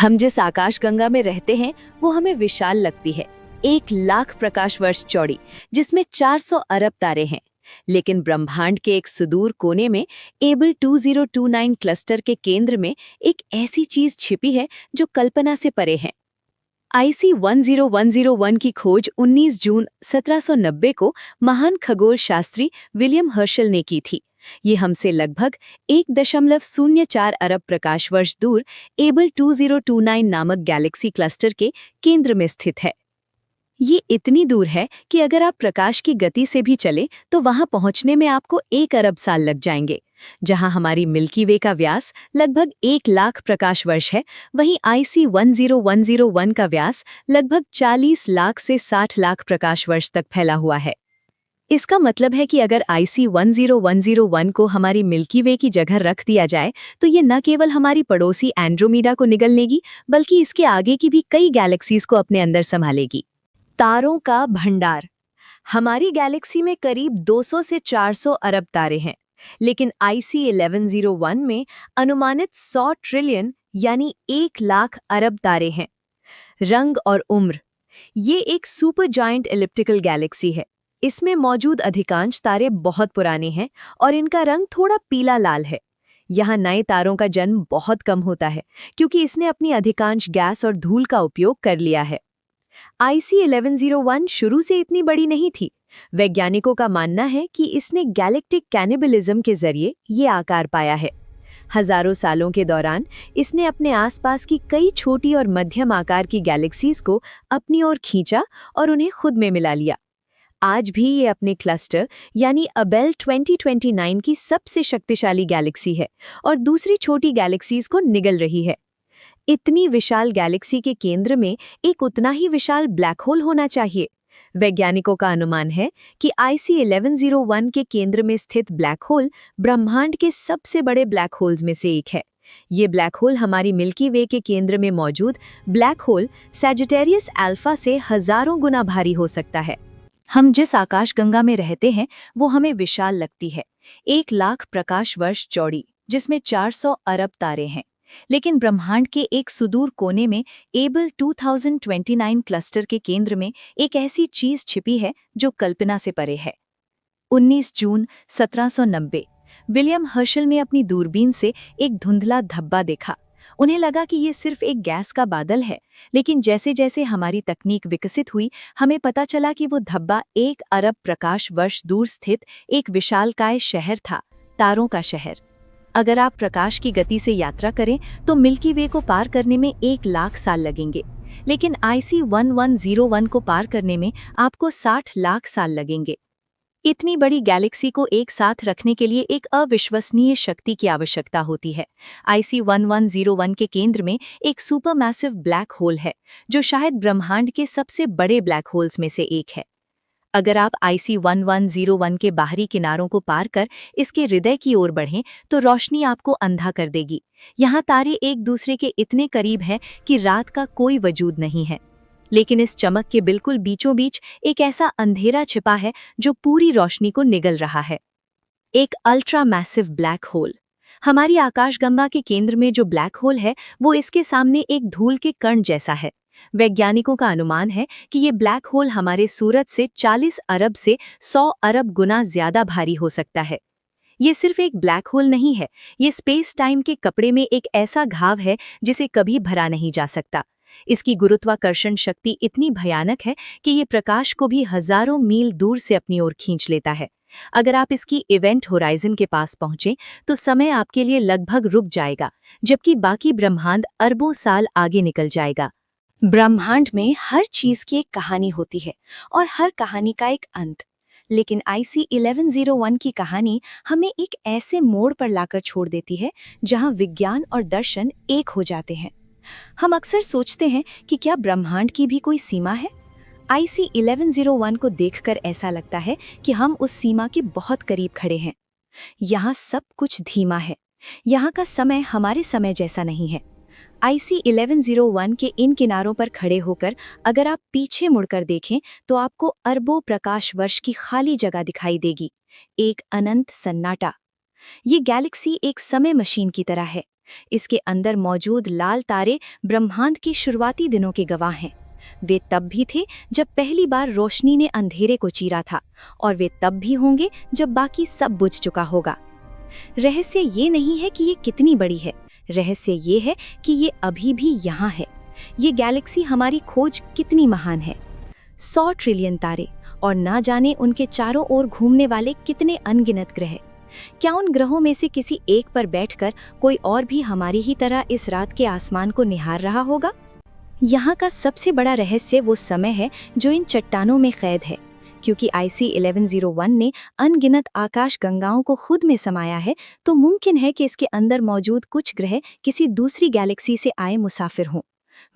हम जिस आकाशगंगा में रहते हैं वो हमें विशाल लगती है, 1 लाख प्रकाश वर्ष चौड़ी, जिसमें 400 अरब तारे हैं। लेकिन ब्रह्मांड के एक सुदूर कोने में एबल 2029 क्लस्टर के केंद्र में एक ऐसी चीज छिपी है जो कल्पना से परे है। IC 10101 की खोज 19 जून 1790 को महान खगोल शास्त्री विलियम हर्शल ने की थी। ये हमसे लगभग 1.04 अरब प्रकाश वर्ष दूर एबल 2029 नामक गैलेक्सी क्लस्टर के केंद्र में स्थित है। ये इतनी दूर है कि अगर आप प्रकाश की गति से भी चले तो वहां पहुंचने में आपको 1 अरब साल लग जाएंगे। जहां हमारी मिल्की वे का व्यास लगभग 1 लाख प्रकाश वर्ष है, वहीं IC 10101 का व्यास लगभग 40 लाख से 60 लाख प्रकाश वर्ष तक फैला हुआ है। इसका मतलब है कि अगर IC 10101 को हमारी मिल्की वे की जगह रख दिया जाए तो ये न केवल हमारी पड़ोसी एंड्रोमीडा को निगल लेगी, बल्कि इसके आगे की भी कई गैलेक्सीज को अपने अंदर संभालेगी। तारों का भंडार। हमारी गैलेक्सी में करीब 200 से 400 अरब तारे हैं, लेकिन IC 1101 में अनुमानित 100 ट्रिलियन यानी 1 लाख अरब तारे हैं। रंग और उम्र। ये एक सुपर जायंट एलिप्टिकल गैलेक्सी है। इसमें मौजूद अधिकांश तारे बहुत पुराने हैं और इनका रंग थोड़ा पीला लाल है। यहाँ नए तारों का जन्म बहुत कम होता है क्योंकि इसने अपनी अधिकांश गैस और धूल का उपयोग कर लिया है। IC 1101 शुरू से इतनी बड़ी नहीं थी। वैज्ञानिकों का मानना है कि इसने गैलेक्टिक कैनिबलिज्म के जरिए ये आकार पाया है। हजारों सालों के दौरान इसने अपने आसपास की कई छोटी और मध्यम आकार की गैलेक्सीज को अपनी ओर खींचा और उन्हें खुद में मिला लिया। आज भी ये अपने क्लस्टर यानी अबेल 2029 की सबसे शक्तिशाली गैलेक्सी है और दूसरी छोटी गैलेक्सीज को निगल रही है। इतनी विशाल गैलेक्सी के केंद्र में एक उतना ही विशाल ब्लैक होल होना चाहिए। वैज्ञानिकों का अनुमान है कि IC 1101 के केंद्र में स्थित ब्लैक होल ब्रह्मांड के सबसे बड़े ब्लैक होल्स में से एक है। ये ब्लैक होल हमारी मिल्की वे के केंद्र में मौजूद ब्लैक होल सैजिटेरियस अल्फा से हजारों गुना भारी हो सकता है। हम जिस आकाशगंगा में रहते हैं वो हमें विशाल लगती है, 1 लाख प्रकाश वर्ष चौड़ी, जिसमें 400 अरब तारे हैं। लेकिन ब्रह्मांड के एक सुदूर कोने में एबल 2029 क्लस्टर के केंद्र में एक ऐसी चीज छिपी है जो कल्पना से परे है। 19 जून 1790 विलियम हर्शल ने अपनी दूरबीन से एक धुंधला धब्बा देखा। उन्हें लगा कि ये सिर्फ एक गैस का बादल है, लेकिन जैसे जैसे हमारी तकनीक विकसित हुई, हमें पता चला कि वो धब्बा 1 अरब प्रकाश वर्ष दूर स्थित एक विशालकाय शहर था, तारों का शहर। अगर आप प्रकाश की गति से यात्रा करें तो मिल्की वे को पार करने में 1 लाख साल लगेंगे, लेकिन IC 1101 को पार करने में आपको 60 लाख साल लगेंगे। इतनी बड़ी गैलेक्सी को एक साथ रखने के लिए एक अविश्वसनीय शक्ति की आवश्यकता होती है। IC 1101 के केंद्र में एक सुपरमैसिव ब्लैक होल है जो शायद ब्रह्मांड के सबसे बड़े ब्लैक होल्स में से एक है। अगर आप IC 1101 के बाहरी किनारों को पार कर इसके हृदय की ओर बढ़ें तो रोशनी आपको अंधा कर देगी। यहाँ तारे एक दूसरे के इतने करीब हैं कि रात का कोई वजूद नहीं है, लेकिन इस चमक के बिल्कुल बीचों बीच एक ऐसा अंधेरा छिपा है जो पूरी रोशनी को निगल रहा है। एक अल्ट्रा मैसिव ब्लैक होल। हमारी आकाशगंगा के केंद्र में जो ब्लैक होल है वो इसके सामने एक धूल के कण जैसा है। वैज्ञानिकों का अनुमान है कि ये ब्लैक होल हमारे सूरज से 40 अरब से 100 अरब गुना ज्यादा भारी हो सकता है। ये सिर्फ एक ब्लैक होल नहीं है, ये स्पेस टाइम के कपड़े में एक ऐसा घाव है जिसे कभी भरा नहीं जा सकता। इसकी गुरुत्वाकर्षण शक्ति इतनी भयानक है कि ये प्रकाश को भी हजारों मील दूर से अपनी ओर खींच लेता है। अगर आप इसकी इवेंट होराइजन के पास पहुंचे तो समय आपके लिए लगभग रुक जाएगा, जबकि बाकी ब्रह्मांड अरबों साल आगे निकल जाएगा। ब्रह्मांड में हर चीज की एक कहानी होती है और हर कहानी का एक अंत, लेकिन IC 1101 की कहानी हमें एक ऐसे मोड़ पर लाकर छोड़ देती है जहां विज्ञान और दर्शन एक हो जाते हैं। हम अक्सर सोचते हैं कि क्या ब्रह्मांड की भी कोई सीमा है? IC 1101 को देखकर ऐसा लगता है कि हम उस सीमा के बहुत करीब खड़े हैं। यहाँ सब कुछ धीमा है, यहाँ का समय हमारे समय जैसा नहीं है। IC 1101 के इन किनारों पर खड़े होकर अगर आप पीछे मुड़कर देखें तो आपको अरबों प्रकाश वर्ष की खाली जगह दिखाई देगी, एक अनंत सन्नाटा। ये गैलेक्सी एक समय मशीन की तरह है, इसके अंदर मौजूद लाल तारे ब्रह्मांड के शुरुआती दिनों के गवाह हैं। वे तब भी थे जब पहली बार रोशनी ने अंधेरे को चीरा था, और वे तब भी होंगे जब बाकी सब बुझ चुका होगा। रहस्य ये नहीं है कि ये कितनी बड़ी है, रहस्य ये है कि ये अभी भी यहाँ है। ये गैलेक्सी हमारी खोज कितनी महान है। 100 ट्रिलियन तारे, और ना जाने उनके चारों ओर घूमने वाले कितने अनगिनत ग्रह। क्या उन ग्रहों में से किसी एक पर बैठकर कोई और भी हमारी ही तरह इस रात के आसमान को निहार रहा होगा? यहाँ का सबसे बड़ा रहस्य वो समय है जो इन चट्टानों में कैद है। क्योंकि IC 1101 ने अनगिनत आकाश गंगाओं को खुद में समाया है, तो मुमकिन है कि इसके अंदर मौजूद कुछ ग्रह किसी दूसरी गैलेक्सी से आए मुसाफिर हों।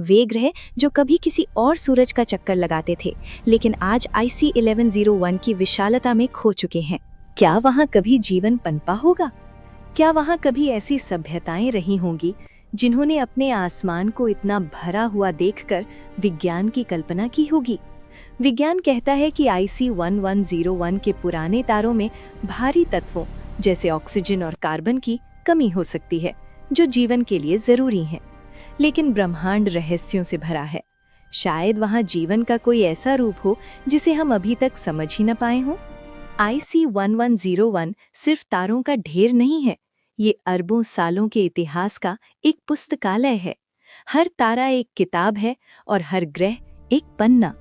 वे ग्रह जो कभी किसी और सूरज का चक्कर लगाते थे, लेकिन आज IC 1101 की विशालता में खो चुके हैं। क्या वहाँ कभी जीवन पनपा होगा? क्या वहाँ कभी ऐसी सभ्यताएं रही होंगी जिन्होंने अपने आसमान को इतना भरा हुआ देखकर विज्ञान की कल्पना की होगी? विज्ञान कहता है कि IC 1101 के पुराने तारों में भारी तत्वों जैसे ऑक्सीजन और कार्बन की कमी हो सकती है, जो जीवन के लिए जरूरी हैं। लेकिन ब्रह्मांड रहस्यों से भरा है। शायद वहाँ जीवन का कोई ऐसा रूप हो जिसे हम अभी तक समझ ही न पाए हों। IC 1101 सिर्फ तारों का ढेर नहीं है, ये अरबों सालों के इतिहास का एक पुस्तकालय है। हर तारा एक किताब है और हर ग्रह एक पन्ना।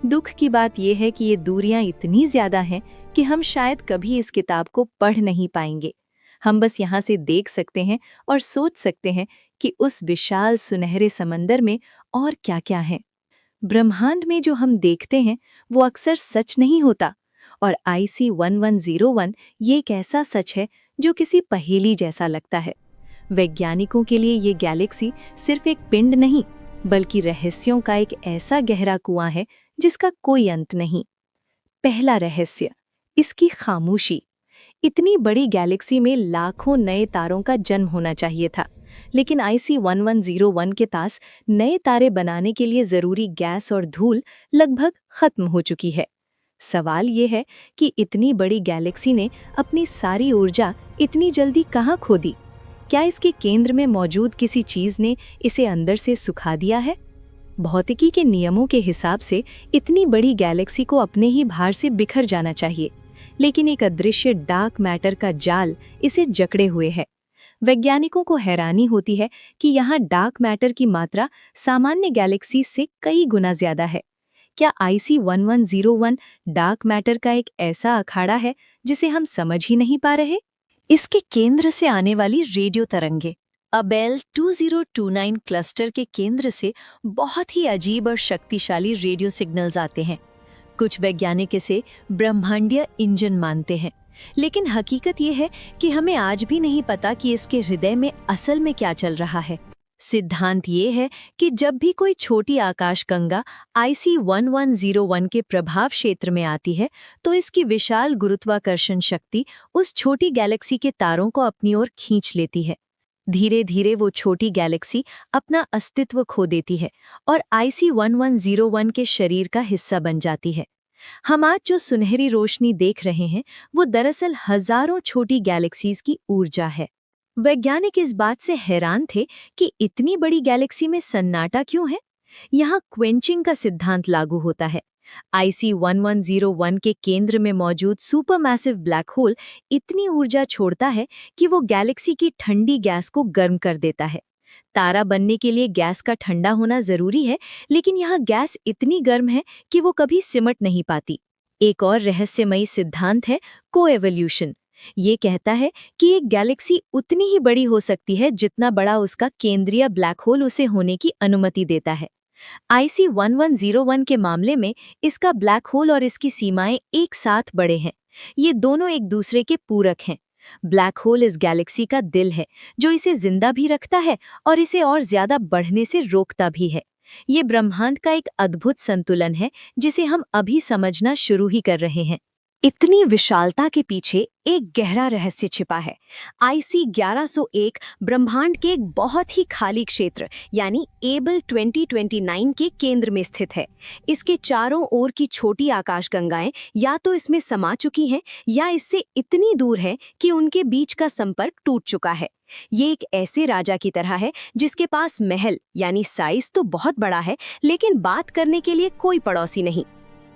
दुख की बात यह है कि ये दूरियां इतनी ज्यादा हैं कि हम शायद कभी इस किताब को पढ़ नहीं पाएंगे। हम बस यहाँ से देख सकते हैं और सोच सकते हैं कि उस विशाल सुनहरे समंदर में और क्या-क्या है। ब्रह्मांड में जो हम देखते हैं वो अक्सर सच नहीं होता, और IC 1101 ये एक ऐसा सच है जो किसी पहेली जैसा लगता है। वैज्ञानिकों के लिए ये गैलेक्सी सिर्फ एक पिंड नहीं, बल्कि रहस्यों का एक ऐसा गहरा कुआं है जिसका कोई अंत नहीं। पहला रहस्य, इसकी खामोशी। इतनी बड़ी गैलेक्सी में लाखों नए तारों का जन्म होना चाहिए था, लेकिन IC 1101 के पास नए तारे बनाने के लिए जरूरी गैस और धूल लगभग खत्म हो चुकी है। सवाल ये है कि इतनी बड़ी गैलेक्सी ने अपनी सारी ऊर्जा इतनी जल्दी कहाँ खो दी? क्या इसके केंद्र में मौजूद किसी चीज ने इसे अंदर से सुखा दिया है? भौतिकी के नियमों के हिसाब से इतनी बड़ी गैलेक्सी को अपने ही भार से बिखर जाना चाहिए, लेकिन एक अदृश्य डार्क मैटर का जाल इसे जकड़े हुए है। वैज्ञानिकों को हैरानी होती है कि यहाँ डार्क मैटर की मात्रा सामान्य गैलेक्सी से कई गुना ज्यादा है। क्या IC 1101 डार्क मैटर का एक ऐसा अखाड़ा है जिसे हम समझ ही नहीं पा रहे? इसके केंद्र से आने वाली रेडियो तरंगे। अबेल 2029 क्लस्टर के केंद्र से बहुत ही अजीब और शक्तिशाली रेडियो सिग्नल्स आते हैं। कुछ वैज्ञानिक इसे ब्रह्मांडीय इंजन मानते हैं, लेकिन हकीकत ये है कि हमें आज भी नहीं पता कि इसके हृदय में असल में क्या चल रहा है। सिद्धांत ये है कि जब भी कोई छोटी आकाशगंगा IC 1101 के प्रभाव क्षेत्र में आती है, तो इसकी विशाल गुरुत्वाकर्षण शक्ति उस छोटी गैलेक्सी के तारों को अपनी ओर खींच लेती है। धीरे धीरे वो छोटी गैलेक्सी अपना अस्तित्व खो देती है और IC 1101 के शरीर का हिस्सा बन जाती है। हम आज जो सुनहरी रोशनी देख रहे हैं, वो दरअसल हजारों छोटी गैलेक्सीज की ऊर्जा है। वैज्ञानिक इस बात से हैरान थे कि इतनी बड़ी गैलेक्सी में सन्नाटा क्यों है। यहाँ क्वेंचिंग का सिद्धांत लागू होता है। IC 1101 के केंद्र में मौजूद सुपरमैसिव ब्लैक होल इतनी ऊर्जा छोड़ता है कि वो गैलेक्सी की ठंडी गैस को गर्म कर देता है। तारा बनने के लिए गैस का ठंडा होना जरूरी है, लेकिन यहाँ गैस इतनी गर्म है कि वो कभी सिमट नहीं पाती। एक और रहस्यमयी सिद्धांत है कोएवोल्यूशन। ये कहता है कि एक गैलेक्सी उतनी ही बड़ी हो सकती है जितना बड़ा उसका केंद्रीय ब्लैक होल उसे होने की अनुमति देता है। IC 1101 के मामले में इसका ब्लैक होल और इसकी सीमाएं एक साथ बड़े हैं। ये दोनों एक दूसरे के पूरक हैं। ब्लैक होल इस गैलेक्सी का दिल है, जो इसे जिंदा भी रखता है और इसे और ज्यादा बढ़ने से रोकता भी है। ये ब्रह्मांड का एक अद्भुत संतुलन है जिसे हम अभी समझना शुरू ही कर रहे हैं। इतनी विशालता के पीछे एक गहरा रहस्य छिपा है। IC 1101 ब्रह्मांड के एक बहुत ही खाली क्षेत्र यानी एबल 2029 के केंद्र में स्थित है। इसके चारों ओर की छोटी आकाशगंगाएं या तो इसमें समा चुकी हैं या इससे इतनी दूर है कि उनके बीच का संपर्क टूट चुका है। ये एक ऐसे राजा की तरह है जिसके पास महल यानी साइज तो बहुत बड़ा है, लेकिन बात करने के लिए कोई पड़ोसी नहीं।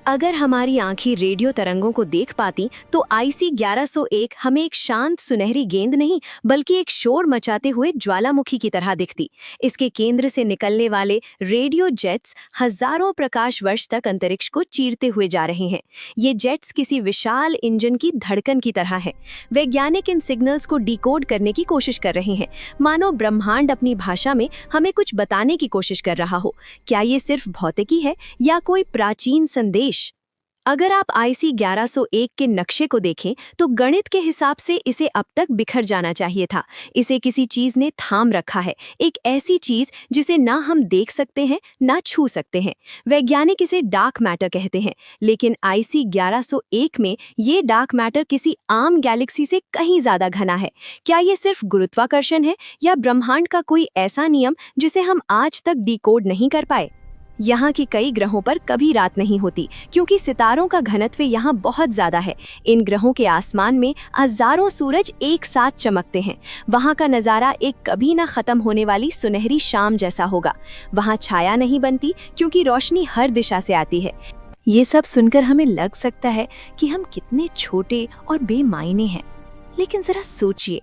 अगर हमारी आंखें रेडियो तरंगों को देख पाती तो IC 1101 हमें एक शांत सुनहरी गेंद नहीं बल्कि एक शोर मचाते हुए ज्वालामुखी की तरह दिखती। इसके केंद्र से निकलने वाले रेडियो जेट्स हजारों प्रकाश वर्ष तक अंतरिक्ष को चीरते हुए जा रहे हैं। ये जेट्स किसी विशाल इंजन की धड़कन की तरह हैं। वैज्ञानिक इन सिग्नल्स को डिकोड करने की कोशिश कर रहे हैं, मानो ब्रह्मांड अपनी भाषा में हमें कुछ बताने की कोशिश कर रहा हो। क्या ये सिर्फ भौतिकी है या कोई प्राचीन संदेश? अगर आप IC 1101 के नक्शे को देखें तो गणित के हिसाब से इसे अब तक बिखर जाना चाहिए था। इसे किसी चीज ने थाम रखा है, एक ऐसी चीज जिसे ना हम देख सकते हैं ना छू सकते हैं। वैज्ञानिक इसे डार्क मैटर कहते हैं, लेकिन IC 1101 में ये डार्क मैटर किसी आम गैलेक्सी से कहीं ज्यादा घना है। क्या ये सिर्फ गुरुत्वाकर्षण है या ब्रह्मांड का कोई ऐसा नियम जिसे हम आज तक डिकोड नहीं कर पाए? यहाँ के कई ग्रहों पर कभी रात नहीं होती क्योंकि सितारों का घनत्व यहाँ बहुत ज्यादा है। इन ग्रहों के आसमान में हजारों सूरज एक साथ चमकते हैं। वहाँ का नज़ारा एक कभी ना खत्म होने वाली सुनहरी शाम जैसा होगा। वहाँ छाया नहीं बनती क्योंकि रोशनी हर दिशा से आती है। ये सब सुनकर हमें लग सकता है कि हम कितने छोटे और बेमायने हैं, लेकिन जरा सोचिए,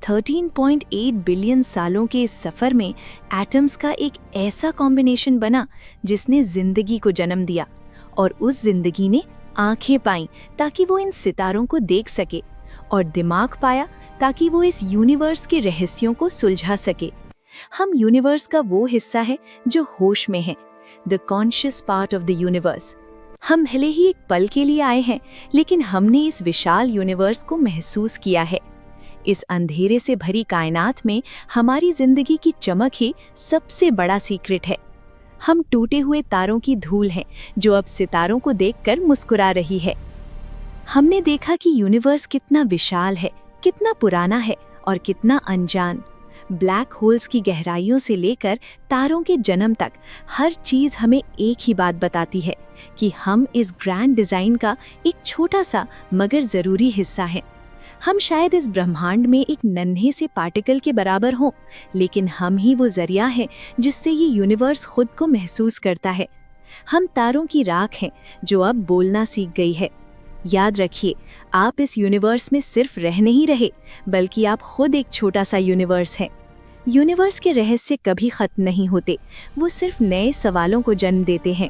13.8 बिलियन सालों के इस सफर में एटम्स का एक ऐसा कॉम्बिनेशन बना जिसने जिंदगी को जन्म दिया, और उस जिंदगी ने आंखें पाईं ताकि वो इन सितारों को देख सके, और दिमाग पाया ताकि वो इस यूनिवर्स के रहस्यों को सुलझा सके। हम यूनिवर्स का वो हिस्सा है जो होश में है, the conscious part of the universe. हम भले ही एक पल के लिए आए हैं, लेकिन हमने इस विशाल यूनिवर्स को महसूस किया है। इस अंधेरे से भरी कायनात में हमारी जिंदगी की चमक ही सबसे बड़ा सीक्रेट है। हम टूटे हुए तारों की धूल हैं जो अब सितारों को देखकर मुस्कुरा रही है। हमने देखा कि यूनिवर्स कितना विशाल है, कितना पुराना है और कितना अनजान। ब्लैक होल्स की गहराइयों से लेकर तारों के जन्म तक हर चीज हमें एक ही बात बताती है कि हम इस ग्रैंड डिजाइन का एक छोटा सा मगर जरूरी हिस्सा हैं। हम शायद इस ब्रह्मांड में एक नन्हे से पार्टिकल के बराबर हों, लेकिन हम ही वो जरिया हैं जिससे ये यूनिवर्स खुद को महसूस करता है। हम तारों की राख हैं जो अब बोलना सीख गई है। याद रखिए, आप इस यूनिवर्स में सिर्फ रह नहीं रहे, बल्कि आप खुद एक छोटा सा यूनिवर्स हैं। यूनिवर्स के रहस्य कभी खत्म नहीं होते, वो सिर्फ नए सवालों को जन्म देते हैं।